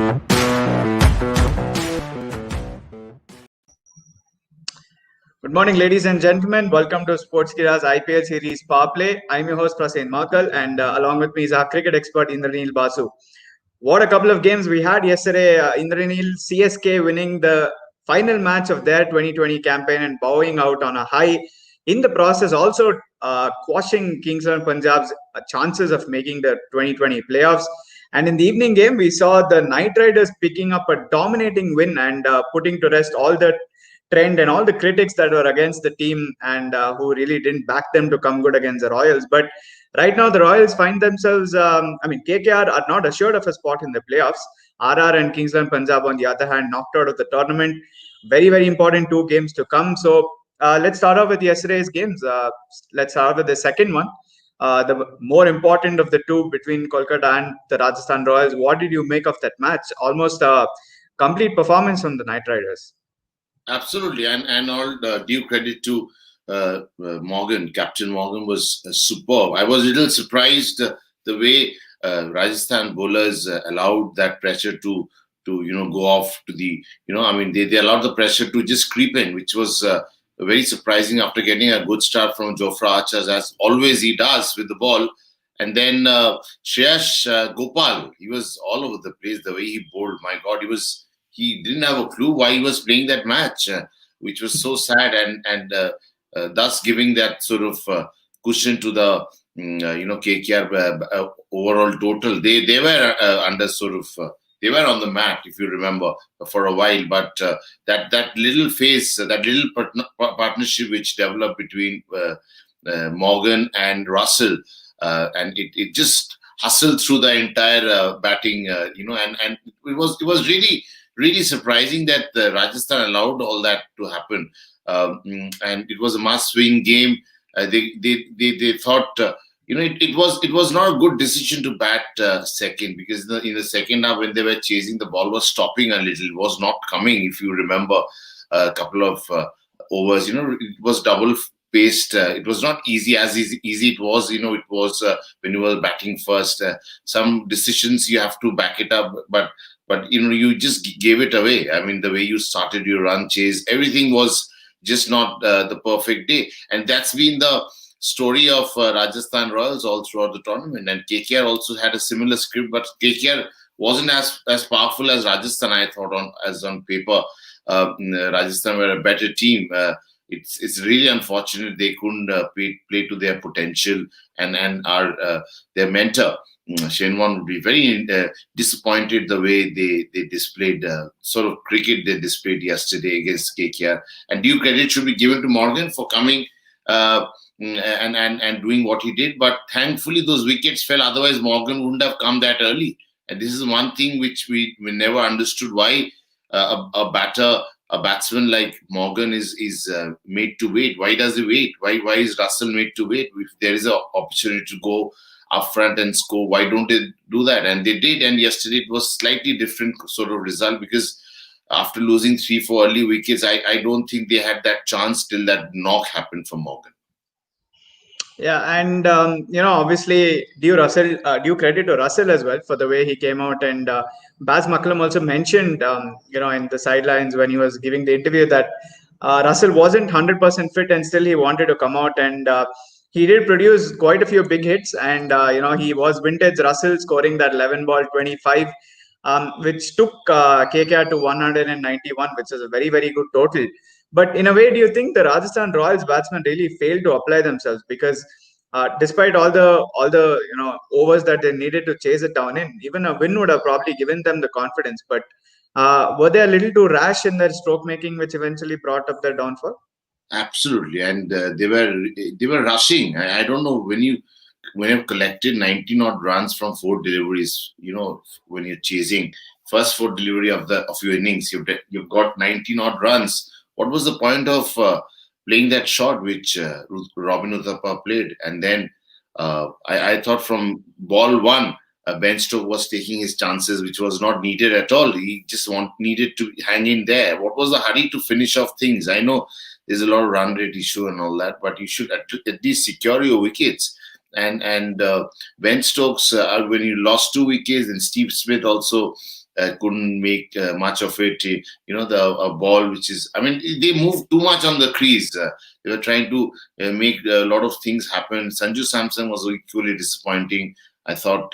Good morning, ladies and gentlemen. Welcome to Sportskira's IPL series Power Play. I'm your host, Prasen Markal, and along with me is our cricket expert, Indranil Basu. What a couple of games we had yesterday. Indranil, CSK winning the final match of their 2020 campaign and bowing out on a high. In the process, also quashing Kings XI Punjab's chances of making the 2020 playoffs. And in the evening game, we saw the Knight Riders picking up a dominating win and putting to rest all the trend and all the critics that were against the team and who really didn't back them to come good against the Royals. But right now, the Royals find themselves, KKR are not assured of a spot in the playoffs. RR and Kings XI Punjab, on the other hand, knocked out of the tournament. Very, very important 2 games to come. So let's start off with yesterday's games. Let's start with the second one. The more important of the two between Kolkata and the Rajasthan Royals. What did you make of that match? Almost a complete performance from the Knight Riders. Absolutely, and all due credit to Morgan. Captain Morgan was superb. I was a little surprised the way Rajasthan bowlers allowed that pressure to go off to the they allowed the pressure to just creep in, which was very surprising after getting a good start from Jofra Archer, as always he does with the ball. And then Shreyas Gopal, he was all over the place the way he bowled. My God, he didn't have a clue why he was playing that match, which was so sad, and thus giving that sort of cushion to the KKR overall total. They were under sort of they were on the mat, if you remember, for a while. But that little phase, that little partnership which developed between Morgan and Russell, and it just hustled through the entire batting, and it was really surprising that Rajasthan allowed all that to happen, and it was a must-win game. They thought, it was not a good decision to bat second, because in the second half, when they were chasing, the ball was stopping a little. It was not coming. If you remember, a couple of overs, it was double paced. It was not easy it was. It was when you were batting first. Some decisions you have to back it up, but you just gave it away. I mean, the way you started your run chase, everything was just not the perfect day. And that's been the story of Rajasthan Royals all throughout the tournament. And KKR also had a similar script, but KKR wasn't as powerful as Rajasthan, I thought, on paper. Rajasthan were a better team. It's really unfortunate they couldn't play to their potential, and their mentor Shane Warne would be very disappointed the way they displayed sort of cricket they displayed yesterday against KKR. And due credit should be given to Morgan for coming and doing what he did. But thankfully those wickets fell. Otherwise Morgan wouldn't have come that early. And this is one thing which we never understood, why a batsman like Morgan is made to wait. Why does he wait? Why is Russell made to wait? If there is an opportunity to go up front and score, why don't they do that? And they did. And yesterday it was slightly different sort of result, because after losing 3-4 early wickets, I don't think they had that chance till that knock happened for Morgan. Yeah, and obviously due credit to Russell as well for the way he came out. And Baz McCullum also mentioned, in the sidelines when he was giving the interview, that Russell wasn't 100% fit and still he wanted to come out, and he did produce quite a few big hits. And he was vintage Russell, scoring that 11 ball 25, which took KKR to 191, which is a very, very good total. But in a way, do you think the Rajasthan Royals batsmen really failed to apply themselves? Because despite all the overs that they needed to chase it down in, even a win would have probably given them the confidence. But were they a little too rash in their stroke making, which eventually brought up their downfall? Absolutely, and they were rushing. I don't know, when you've collected 19 odd runs from 4 deliveries, when you're chasing first 4 delivery of your innings, you've got 19 odd runs. What was the point of playing that shot which Robin Uthappa played? And then I thought from ball 1, Ben Stokes was taking his chances, which was not needed at all. He just needed to hang in there. What was the hurry to finish off things? I know there's a lot of run rate issue and all that, but you should at least secure your wickets. And Ben Stokes, when you lost 2 wickets, and Steve Smith also couldn't make much of it. The ball, which is, I mean, they moved too much on the crease. They were trying to make a lot of things happen. Sanju Samson was equally disappointing. I thought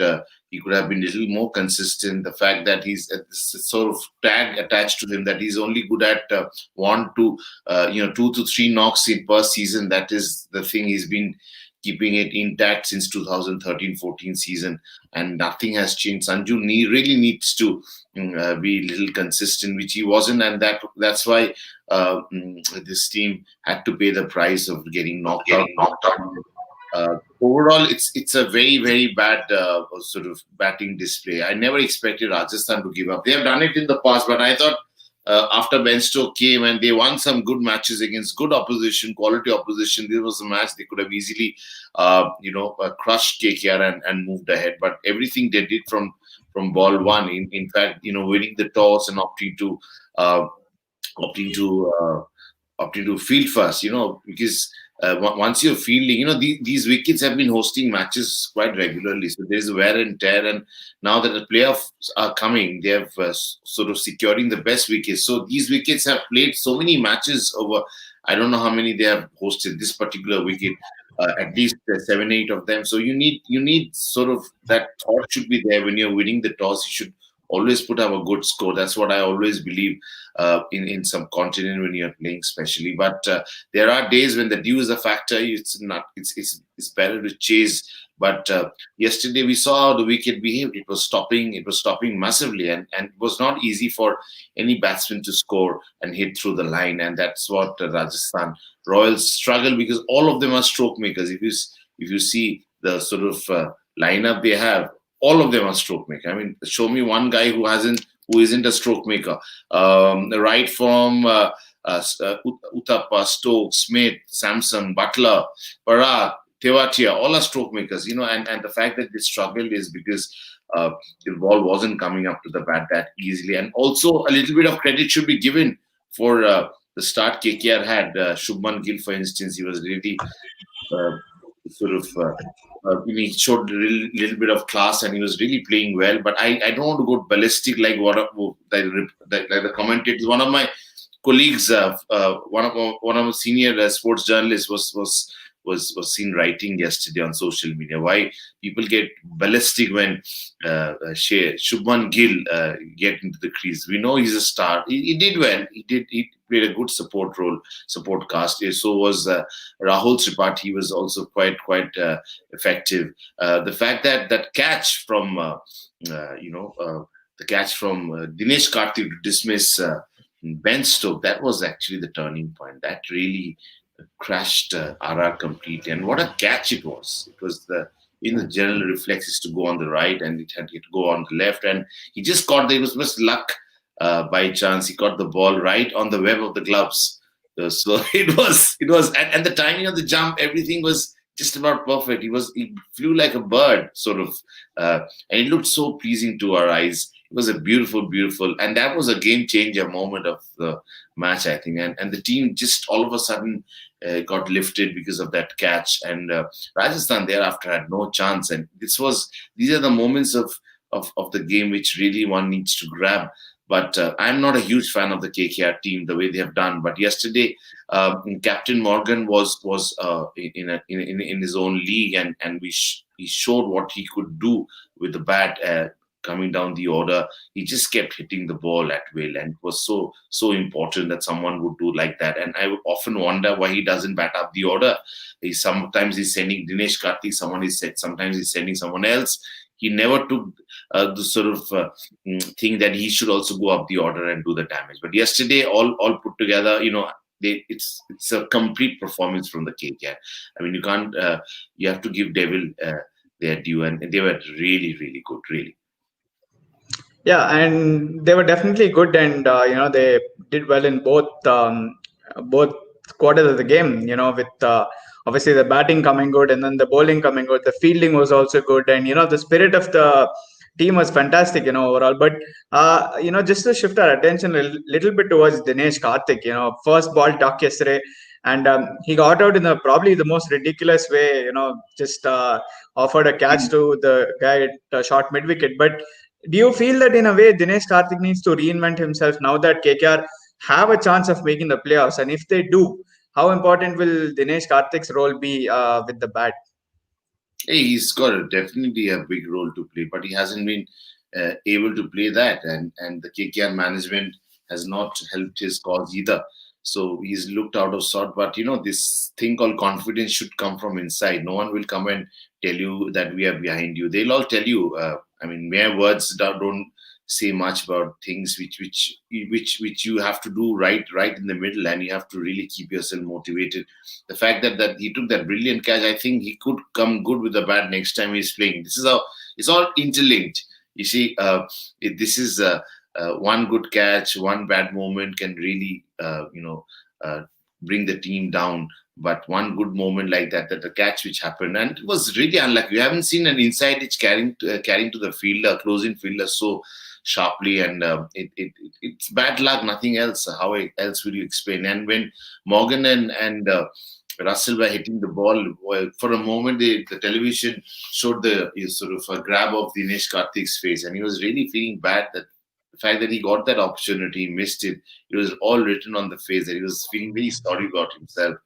he could have been a little more consistent. The fact that he's this sort of tag attached to him, that he's only good at 2 to 3 knocks in per season. That is the thing. He's been keeping it intact since 2013-14 season, and nothing has changed. Sanju really needs to be a little consistent, which he wasn't, and that's why this team had to pay the price of getting knocked out. Overall, it's a very, very bad sort of batting display. I never expected Rajasthan to give up. They have done it in the past, but I thought after Ben Stokes came and they won some good matches against good opposition, quality opposition, this was a match they could have easily, crushed KKR and moved ahead. But everything they did from ball one, in fact, winning the toss and opting to field first, because once you're fielding, these wickets have been hosting matches quite regularly. So there's wear and tear. And now that the playoffs are coming, they have sort of securing the best wickets. So these wickets have played so many matches over, I don't know how many they have hosted this particular wicket, at least 7, 8 of them. So you need sort of that thought should be there when you're winning the toss. You should always put up a good score. That's what I always believe in some continent when you're playing, especially. But there are days when the dew is a factor. It's better to chase. But yesterday we saw how the wicket behaved. It was stopping massively, and it was not easy for any batsman to score and hit through the line. And that's what Rajasthan Royals struggle, because all of them are stroke makers. If you see the sort of lineup they have, all of them are stroke maker. I mean, show me one guy who isn't a stroke maker. Right from Uthappa, Stokes, Smith, Samson, Butler, Parag, Tewatia, all are stroke makers. And the fact that they struggled is because the ball wasn't coming up to the bat that easily. And also a little bit of credit should be given for the start KKR had. Shubman Gill, for instance, he was really he showed a little bit of class and he was really playing well. But I don't want to go ballistic like the commentators. One of my colleagues, one of the senior sports journalists was seen writing yesterday on social media why people get ballistic when Shubman Gill get into the crease. We know he's a star. He did well. He played a good support cast. So was Rahul Tripathi. He was also quite effective. The fact that catch from Dinesh Karthik to dismiss Ben Stokes, that was actually the turning point. That really crashed RR completely. And what a catch it was. It was the general reflex is to go on the right, and it had to go on the left. And he just caught it was just luck. By chance, he caught the ball right on the web of the gloves. So it was, and the timing of the jump, everything was just about perfect. He flew like a bird, sort of, and it looked so pleasing to our eyes. It was a beautiful, and that was a game changer moment of the match, I think. And the team just all of a sudden got lifted because of that catch, and Rajasthan thereafter had no chance. And these are the moments of the game which really one needs to grab. But I'm not a huge fan of the KKR team, the way they have done. But yesterday, Captain Morgan was in his own league, and he showed what he could do with the bat. Coming down the order, he just kept hitting the ball at will, and it was so important that someone would do like that. And I often wonder why he doesn't bat up the order. Sometimes he's sending Dinesh Karthik, sometimes he's sending someone else. He never took the sort of thing that he should also go up the order and do the damage. But yesterday, all put together, it's a complete performance from the KKR. I mean, you can't. You have to give Devil their due, and they were really, really good, really. Yeah, and they were definitely good, and they did well in both quarters of the game. With obviously the batting coming good, and then the bowling coming good. The fielding was also good, and the spirit of the team was fantastic. Overall. But just to shift our attention a little bit towards Dinesh Karthik. First ball duck yesterday, and he got out in probably the most ridiculous way. Just offered a catch to the guy at short mid wicket, but Do you feel that in a way Dinesh Karthik needs to reinvent himself now that KKR have a chance of making the playoffs? And if they do, how important will Dinesh Karthik's role be with the bat? Hey, he's got definitely a big role to play, but he hasn't been able to play that, and the KKR management has not helped his cause either. So he's looked out of sort. But this thing called confidence should come from inside. No one will come and tell you that we are behind you. They'll all tell you. I mean, mere words don't say much about things which you have to do right in the middle, and you have to really keep yourself motivated. The fact that he took that brilliant catch, I think he could come good with the bat next time he's playing. This is how it's all interlinked. You see, this is one good catch, one bad moment can really, bring the team down. But one good moment like that the catch which happened, and it was really unlucky. We haven't seen an inside edge carrying to the fielder, closing fielder so sharply, and it's bad luck, nothing else. How else will you explain? And when Morgan and Russell were hitting the ball, well, for a moment the television showed the sort of a grab of Dinesh Karthik's face, and he was really feeling bad that the fact that he got that opportunity, he missed it. It was all written on the face that he was feeling very sorry about himself.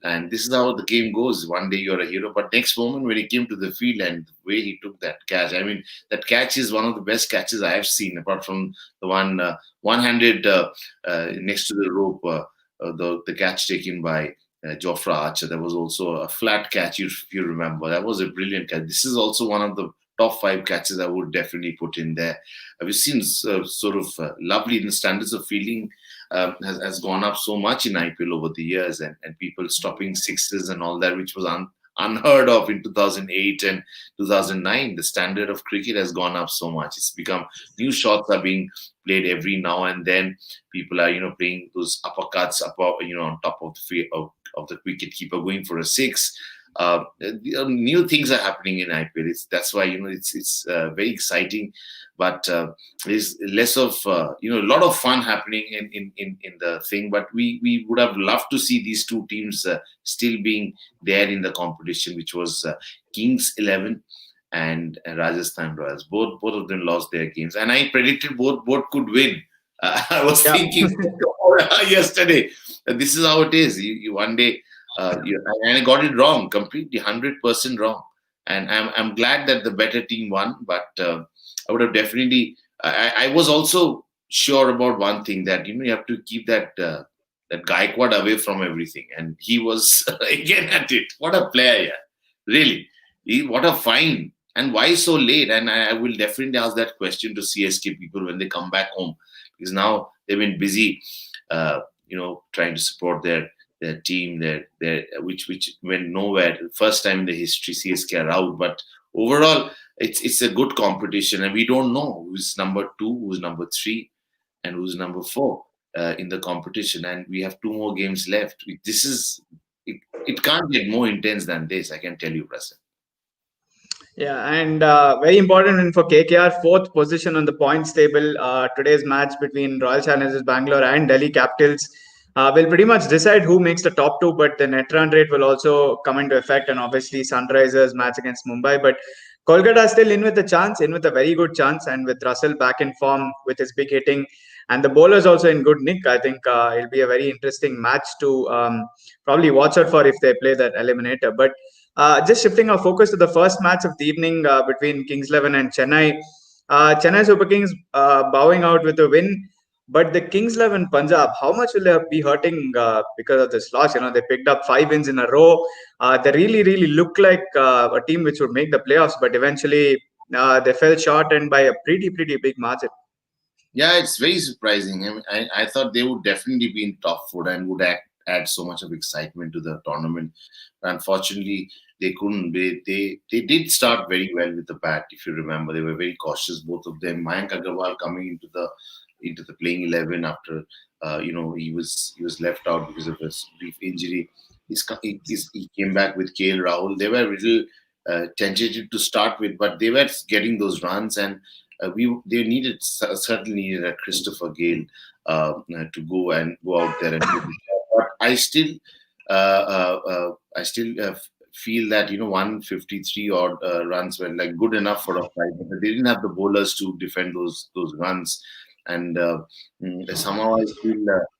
And this is how the game goes. One day you're a hero, but next moment when he came to the field and the way he took that catch, I mean, that catch is one of the best catches I have seen, apart from the one-handed next to the rope, the catch taken by Jofra Archer. There was also a flat catch, if you remember. That was a brilliant catch. This is also one of the top 5 catches I would definitely put in there. We've seen sort of lovely in the standards of fielding. Has gone up so much in IPL over the years, and people stopping sixes and all that, which was unheard of in 2008 and 2009. The standard of cricket has gone up so much. It's become new shots are being played every now and then. People are playing those uppercuts on top of the wicket keeper, going for a six. New things are happening in IPL. That's why it's very exciting, but there's less of a lot of fun happening in the thing. But we would have loved to see these two teams still being there in the competition, which was Kings 11 and Rajasthan Royals. Both of them lost their games, and I predicted both could win. I was thinking yesterday, this is how it is. You one day. And I got it wrong, completely 100% wrong. And I'm glad that the better team won. But I would have definitely. I was also sure about one thing, that you have to keep that Gaikwad away from everything, and he was again at it. What a player, yeah! Really, what a find. And why so late? And I will definitely ask that question to CSK people when they come back home, because now they've been busy, trying to support their team, which went nowhere. First time in the history CSK are out, but overall it's a good competition, and we don't know who's number 2, who's number 3, and who's number 4 in the competition. And we have 2 more games left. It can't get more intense than this, I can tell you, Prasan. Yeah, and very important win for KKR, 4th position on the points table. Today's match between Royal Challengers Bangalore and Delhi Capitals will pretty much decide who makes the top 2, but the net run rate will also come into effect, and obviously Sunrisers match against Mumbai. But Kolkata is still in with a very good chance, and with Russell back in form with his big hitting, and the bowlers also in good nick. I think it'll be a very interesting match to probably watch out for if they play that eliminator. But just shifting our focus to the first match of the evening between Kings 11 and Chennai. Chennai Super Kings bowing out with a win. But the Kings 11 Punjab, how much will they be hurting because of this loss? They picked up 5 wins in a row. They really, really look like a team which would make the playoffs, but eventually they fell short, and by a pretty, pretty big margin. Yeah, it's very surprising. I mean, I thought they would definitely be in top four and would add so much of excitement to the tournament. But unfortunately, they couldn't. They did start very well with the bat. If you remember, they were very cautious, both of them. Mayank Agarwal coming into the playing 11 after he was left out because of a brief injury. He came back with KL Rahul. They were a little tentative to start with, but they were getting those runs, and they certainly needed a Christopher Gale to go out there and do the job. But I still feel that 153 odd runs were like good enough for a fight, but they didn't have the bowlers to defend those runs. And somehow I feel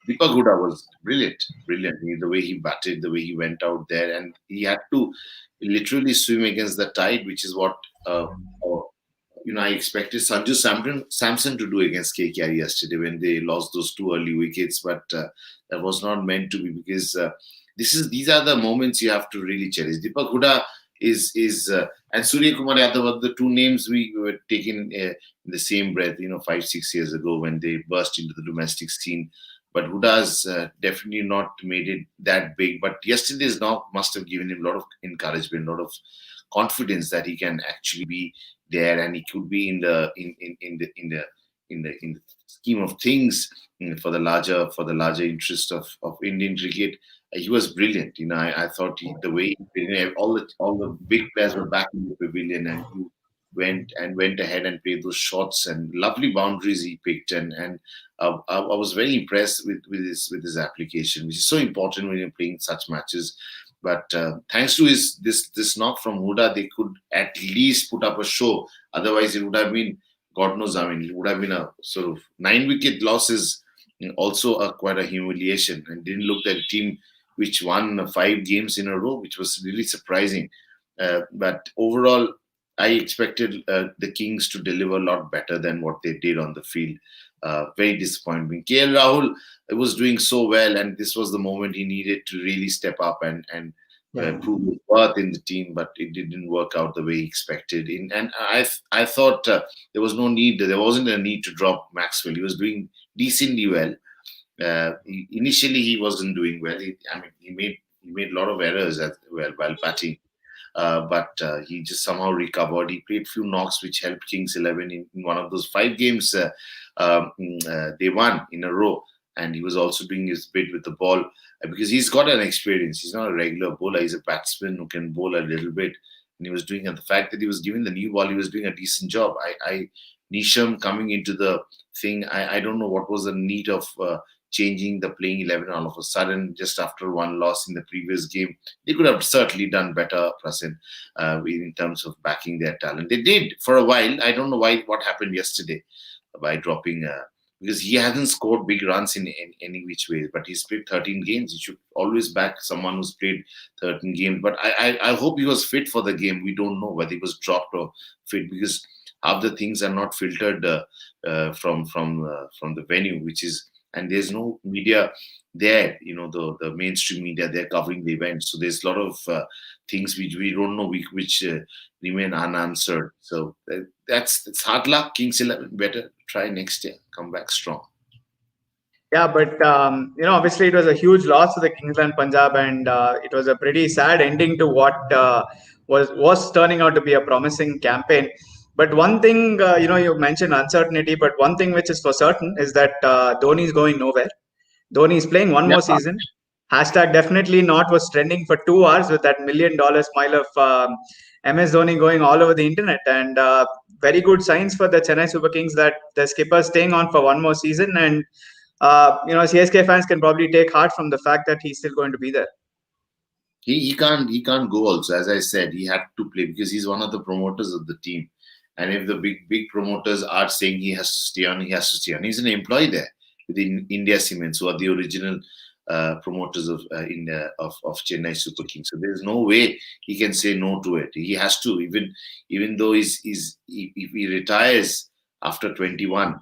Deepak Huda was brilliant. The way he batted, the way he went out there, and he had to literally swim against the tide, which is what I expected Samson to do against KKR yesterday when they lost those two early wickets, but that was not meant to be, because these are the moments you have to really cherish. Deepak Huda is and Surya Kumar Yadav were the two names we were taking in the same breath, 5-6 years ago when they burst into the domestic scene. But Huda's definitely not made it that big. But yesterday's knock must have given him a lot of encouragement, a lot of confidence that he can actually be there, and he could be in the scheme of things for the larger interest of Indian cricket. He was brilliant. I thought the way all the big players were back in the pavilion, and he went ahead and played those shots and lovely boundaries he picked, and I was very impressed with his application, which is so important when you're playing such matches. But thanks to this knock from Huda, they could at least put up a show. Otherwise, it would have been, God knows, it would have been a sort of 9-wicket losses, also quite a humiliation, and didn't look like a team which won 5 games in a row, which was really surprising. But overall, I expected the Kings to deliver a lot better than what they did on the field. Very disappointing. KL Rahul was doing so well, and this was the moment he needed to really step up and prove his worth in the team, but it didn't work out the way he expected. And I thought there wasn't a need to drop Maxwell. He was doing decently well. Initially, he wasn't doing well. He made a lot of errors as well while batting. But he just somehow recovered. He played few knocks which helped Kings 11 in one of those 5 games they won in a row. And he was also doing his bit with the ball because he's got an experience. He's not a regular bowler. He's a batsman who can bowl a little bit. And he was doing, and the fact that he was given the new ball, he was doing a decent job. Nisham coming into the thing, I don't know what was the need of changing the playing 11 all of a sudden just after one loss in the previous game. They could have certainly done better, Prasen, in terms of backing their talent. They did for a while. I don't know what happened yesterday by dropping, because he hasn't scored big runs in any which ways, but he's played 13 games. He should always back someone who's played 13 games. But I hope he was fit for the game. We don't know whether he was dropped or fit, because half the things are not filtered from the venue, and there's no media there, the mainstream media, they're covering the event. So there's a lot of things which we don't know, which remain unanswered. So it's hard luck. Kings 11 better try next year, come back strong. Yeah, but obviously it was a huge loss to the Kings and Punjab, and it was a pretty sad ending to what was turning out to be a promising campaign. But one thing, you mentioned uncertainty, but one thing which is for certain is that Dhoni is going nowhere. Dhoni is playing one more season. Hashtag definitely not was trending for 2 hours with that $1 million smile of MS Dhoni going all over the internet. And very good signs for the Chennai Super Kings that the skipper is staying on for one more season. And, CSK fans can probably take heart from the fact that he's still going to be there. He can't go also. As I said, he had to play because he's one of the promoters of the team. And if the big promoters are saying he has to stay on, he has to stay on. He's an employee there within India Cements, who are the original promoters of Chennai Super Kings. So there's no way he can say no to it. He has to, even though if he retires after 21,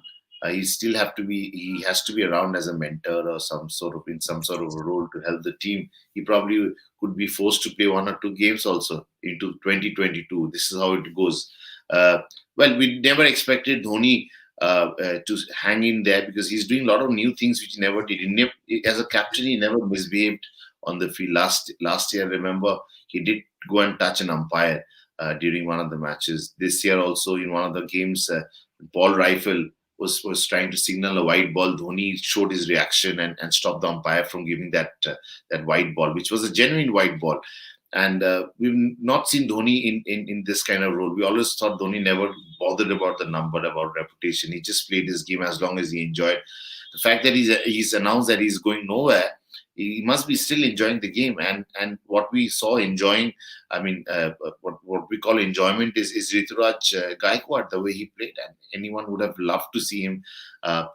he still he has to be around as a mentor or some sort of a role to help the team. He probably could be forced to play 1 or 2 games also into 2022. This is how it goes. Well, we never expected Dhoni to hang in there because he's doing a lot of new things which he never did. As a captain, he never misbehaved on the field. Last year, remember, he did go and touch an umpire during one of the matches. This year also, in one of the games, Paul Rifle was trying to signal a white ball. Dhoni showed his reaction and stopped the umpire from giving that white ball, which was a genuine white ball. And we've not seen Dhoni in this kind of role. We always thought Dhoni never bothered about the number, about reputation. He just played his game as long as he enjoyed. The fact that he's announced that he's going nowhere he must be still enjoying the game. And what we saw enjoying, I mean, what we call enjoyment is Rituraj Gaikwad, the way he played, and anyone would have loved to see him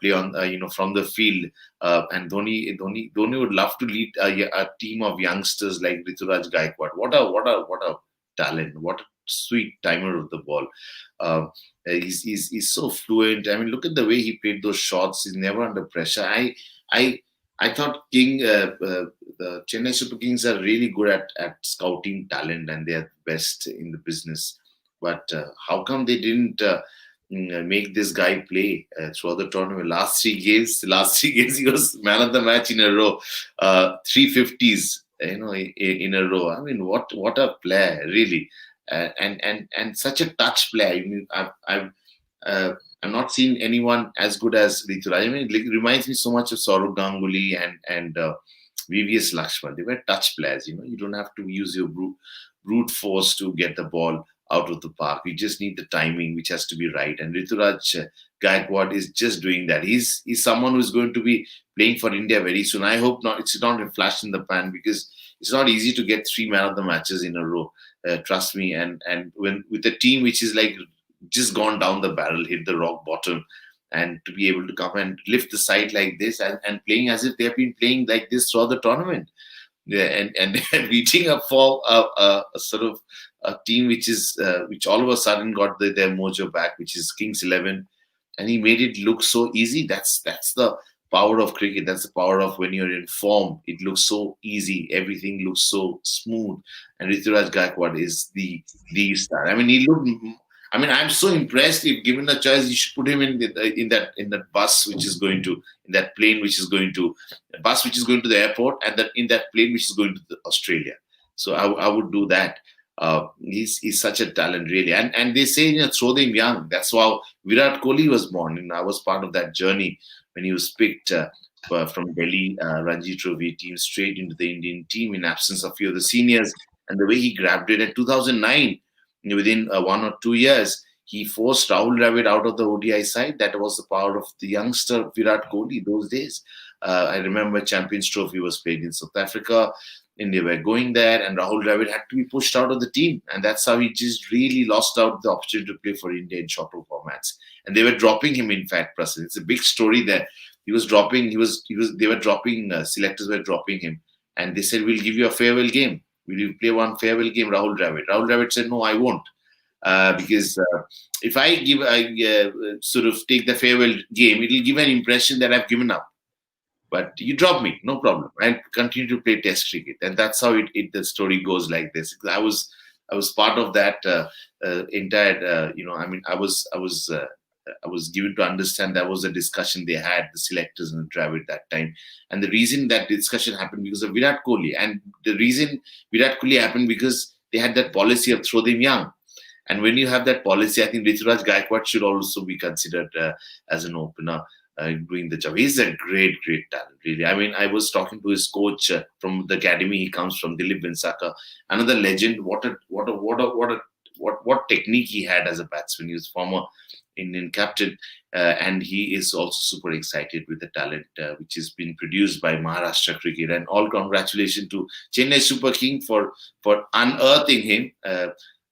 play on from the field. And Dhoni would love to lead a team of youngsters like Rituraj Gaikwad. What a talent! What a sweet timer of the ball. He's so fluent. I mean, look at the way he played those shots. He's never under pressure. I I thought the Chennai Super Kings are really good at scouting talent, and they are best in the business. But how come they didn't make this guy play throughout the tournament? Last three games, he was man of the match in a row, 350s, in a row. I mean, what a player, really, and such a touch player. I mean, I've not seen anyone as good as Rituraj. I mean, it reminds me so much of Saurav Ganguly and VVS Lakshman. They were touch players. You don't have to use your brute force to get the ball out of the park. You just need the timing, which has to be right. And Rituraj Gaikwad is just doing that. He's someone who's going to be playing for India very soon. I hope not. It's not a flash in the pan, because it's not easy to get 3 man of the matches in a row. Trust me. And when with a team which is like just gone down the barrel, hit the rock bottom, and to be able to come and lift the side like this and playing as if they've been playing like this throughout the tournament. Yeah, and reaching up for a sort of a team which all of a sudden got their mojo back, which is Kings 11, and he made it look so easy. That's the power of cricket. That's the power of when you're in form. It looks so easy. Everything looks so smooth. And Rituraj Gaikwad is the star. I mean, he looked. I mean, I'm so impressed. If given a choice, you should put him in that bus which is going to, in that plane which is going to, a bus which is going to the airport, and in that plane which is going to Australia. So I would do that. He's such a talent, really. And they say, throw them young. That's how Virat Kohli was born. And I was part of that journey when he was picked from Delhi Ranji Trophy team straight into the Indian team in absence of a few of the seniors. And the way he grabbed it in 2009. Within 1 or 2 years, he forced Rahul Dravid out of the ODI side. That was the power of the youngster Virat Kohli those days. I remember Champions Trophy was played in South Africa. India were going there, and Rahul Dravid had to be pushed out of the team. And that's how he just really lost out the opportunity to play for India in shorter formats. And they were dropping him, in fact, Prasid. It's a big story there. They were dropping, selectors were dropping him. And they said, we'll give you a farewell game. Will you play one farewell game, Rahul Dravid? Rahul Dravid said, no, I won't. Because if I sort of take the farewell game, it will give an impression that I've given up. But you drop me, no problem. I continue to play Test cricket, and that's how the story goes like this. I was part of that entire. I mean, I was given to understand that was a discussion they had, the selectors and Dravid that time. And the reason that discussion happened because of Virat Kohli. And the reason Virat Kohli happened because they had that policy of throw them young. And when you have that policy, I think Rituraj Gaikwad should also be considered as an opener doing the job. He's a great, great talent, really. I mean, I was talking to his coach from the academy. He comes from Dilip Vinsaka, another legend. What technique he had as a batsman. He was former Indian captain, and he is also super excited with the talent which has been produced by Maharashtra cricket. And all congratulations to Chennai Super King for unearthing him.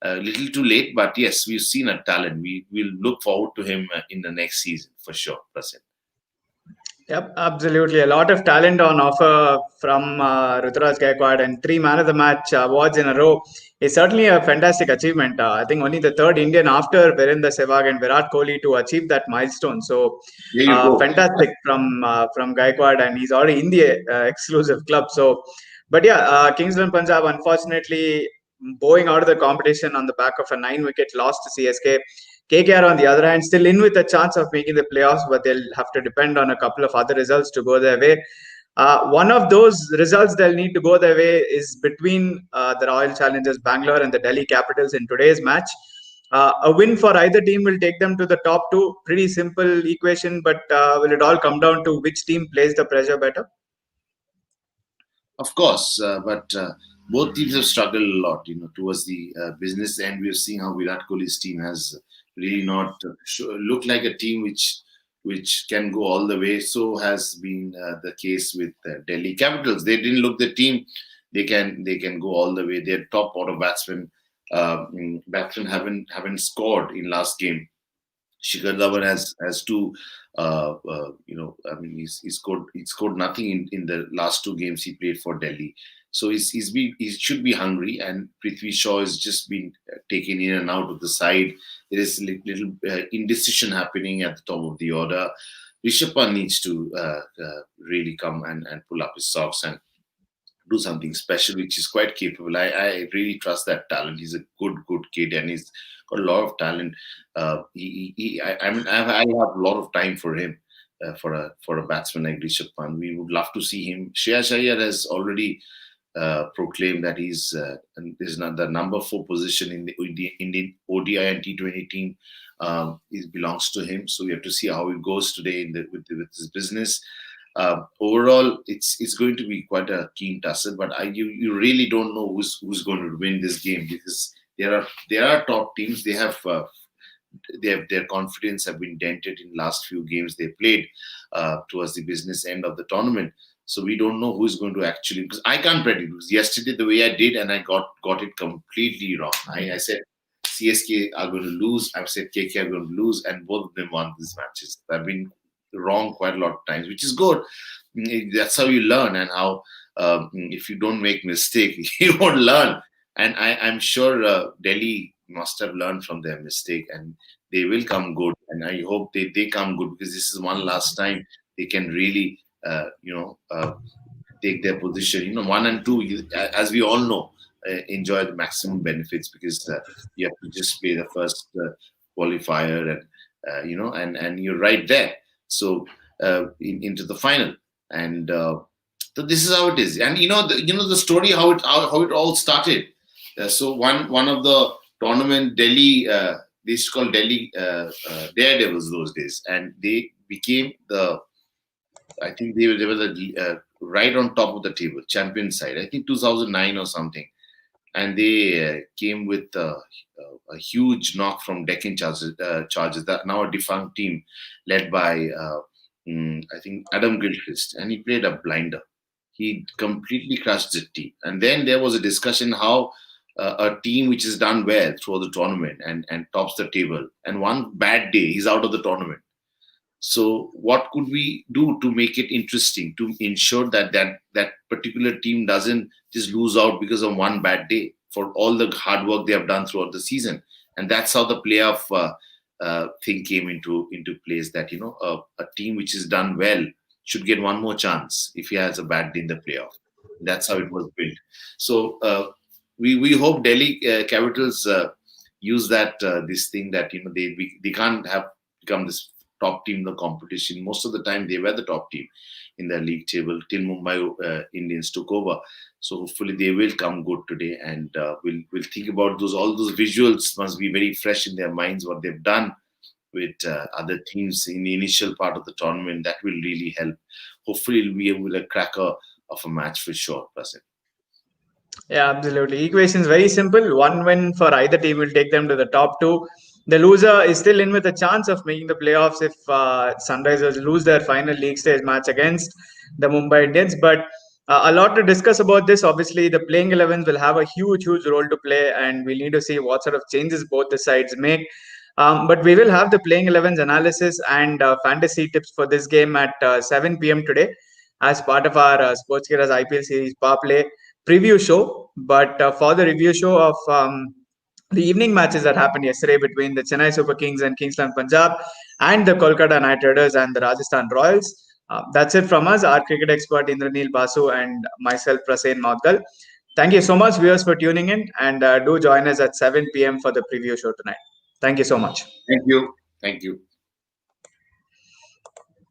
A little too late, but yes, we've seen a talent. We will look forward to him in the next season for sure, Prasid. Yep, absolutely. A lot of talent on offer from Ruturaj Gaikwad, and 3 man of the match awards in a row is certainly a fantastic achievement. I think only the third Indian after Virendra Sehwag and Virat Kohli to achieve that milestone. So fantastic from Gaikwad, and he's already in the exclusive club. So, but yeah, Kings 11 Punjab unfortunately bowing out of the competition on the back of a 9-wicket loss to CSK. KKR, on the other hand, still in with a chance of making the playoffs, but they'll have to depend on a couple of other results to go their way. One of those results they'll need to go their way is between the Royal Challengers Bangalore and the Delhi Capitals in today's match. A win for either team will take them to the top 2. Pretty simple equation, but will it all come down to which team plays the pressure better? Of course, but both teams have struggled a lot, towards the business end. We're seeing how Virat Kohli's team has really not looked like a team which which can go all the way. So has been the case with Delhi Capitals. They didn't look the team. They can go all the way. Their top order batsmen haven't scored in last game. Shikhar Dhawan has two. I mean, he scored nothing in the last two games he played for Delhi. So he should be hungry. And Prithvi Shaw has just been taken in and out of the side. There is little indecision happening at the top of the order. Rishabh Pant needs to really come and pull up his socks and do something special, which is quite capable. I really trust that talent. He's a good kid, and he's got a lot of talent. I mean, I have a lot of time for him, for a batsman like Rishabh Pant. We would love to see him. Shreyas Iyer has already proclaimed that he's not the number 4 position in the Indian ODI and T20 team. It belongs to him. So we have to see how it goes today with his business. Overall, it's going to be quite a keen tussle, but you really don't know who's going to win this game, because there are top teams. They have their confidence have been dented in last few games they played towards the business end of the tournament. So we don't know who's going to actually, because I can't predict. Because yesterday the way I did, and I got it completely wrong. I said CSK are going to lose. I've said KKR are going to lose, and both of them won these matches. I've been wrong quite a lot of times, which is good. That's how you learn, and how if you don't make mistake, you won't learn. And I'm sure Delhi must have learned from their mistake, and they will come good. And I hope they come good, because this is one last time they can really take their position. 1 and 2, as we all know, enjoy the maximum benefits, because you have to just play the first qualifier, and you're right there. So into the final, and so this is how it is. And the story how it all started. So one of the tournament, Delhi, they used to call Delhi Daredevils those days, and they became I think they were right on top of the table, champion side. I think 2009 or something, and they came with a huge knock from Deccan Chargers. That now a defunct team led by I think Adam Gilchrist, and he played a blinder. He completely crushed the team. And then there was a discussion how a team which has done well through the tournament and tops the table, and one bad day he's out of the tournament. So what could we do to make it interesting, to ensure that particular team doesn't just lose out because of one bad day, for all the hard work they have done throughout the season? And that's how the playoff thing came into place, that a team which is done well should get one more chance if he has a bad day in the playoff. That's how it was built. So we hope Delhi Capitals use that this thing, that they can't have become this top team in the competition. Most of the time they were the top team in the league table till Mumbai Indians took over. So hopefully they will come good today, and we'll think about all those visuals must be very fresh in their minds, what they've done with other teams in the initial part of the tournament. That will really help. Hopefully it'll be a cracker of a match for sure, Prasid. Yeah, absolutely. Equation is very simple. One win for either team will take them to the top 2. The loser is still in with a chance of making the playoffs if Sunrisers lose their final league stage match against the Mumbai Indians. But a lot to discuss about this. Obviously, the playing 11s will have a huge role to play, and we need to see what sort of changes both the sides make. But we will have the playing 11s analysis and fantasy tips for this game at 7 p.m. today as part of our Sportskeera's IPL series Power Play preview show. But for the review show of the evening matches that happened yesterday between the Chennai Super Kings and Kings XI Punjab, and the Kolkata Knight Riders and the Rajasthan Royals. That's it from us, our cricket expert Indranil Basu and myself, Prasen Maudgal. Thank you so much, viewers, for tuning in, and do join us at 7 p.m. for the preview show tonight. Thank you so much. Thank you. Thank you.